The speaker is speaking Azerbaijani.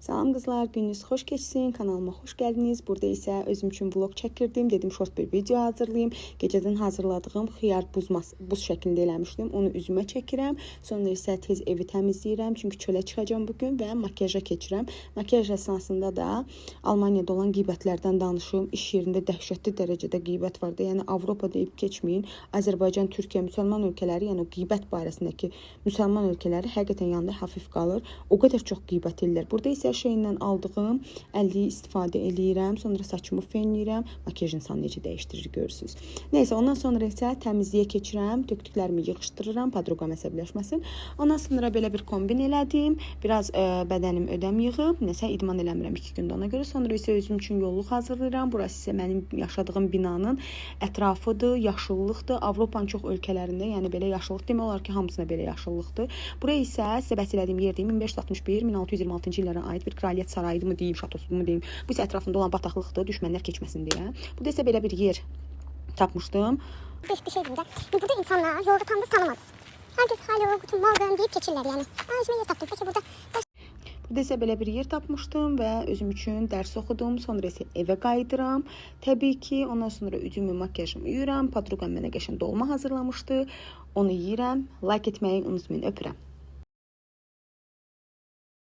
Salam qızlar, gününüz xoş keçsin, kanalıma xoş gəldiniz. Burada isə özüm üçün vlog çəkirdim. Dedim short bir video hazırlayayım. Gecədən hazırladığım xiyar buz şəklində eləmişdim. Onu üzümə çəkirəm. Sonra isə tez evi təmizləyirəm. Çünki çölə çıxacağam bugün və makyaja keçirəm. Makyaj əsnasında da Almaniyada olan qeybətlərdən danışım. İş yerində dəhşətli dərəcədə qeybət vardı. Yəni Avropa deyib keçməyin. Azərbaycan, Türkiyə, müsəlman ölkələri, yəni o qeybət barəsindəki müsəlman ölkələri həqiqətən yanında hafif qalır. O qədər çox qeybət edirlər. Burada isə şeyindən aldığım əlliyi istifadə eləyirəm. Sonra saçımı fenləyirəm. Makyaj insanı necə dəyişdirir görürsünüz. Nəysə, ondan sonra isə təmizliyə keçirəm. Tökdüklərimi yığışdırıram, podruqam əsəbləşməsin. Ondan sonra belə bir kombin elədim. Biraz bədənim ödəm yığıb, nəsə idman eləmirəm 2 gündə ona görə. Sonra isə özüm üçün yolluq hazırlayıram. Burası isə mənim yaşadığım binanın ətrafıdır, yaşıllıqdır. Avropanın çox ölkələrində, yəni belə yaşıllıq demək olar ki, hamısına belə yaşıllıqdır. Buraya isə sizə bəhs elədiyim yer deyim, 1561-1626-cı illərə aid bir kraliyyət sarayıdır mı deyim, şatosudur mu deyim. Bu isə ətrafında olan bataqlıqdır, düşmənlər keçməsin deyə. Burada isə belə bir yer tapmışdım. Bir şey diyeyim de. Burada insanlar yolda tam da tanımadı. Herkes hala Guten Morgen deyip geçirler yani. Özüme yer tapdım. Peki Burada isə belə bir yer tapmışdım və özüm üçün dərs oxudum. Sonra isə evə qayıdıram. Təbii ki, ondan sonra üzümü, makyajımı yuyuram. Podruqam mənə qəşəng dolma hazırlamışdı. Onu yeyirəm. Like etməyi unutmayın. Öpürəm.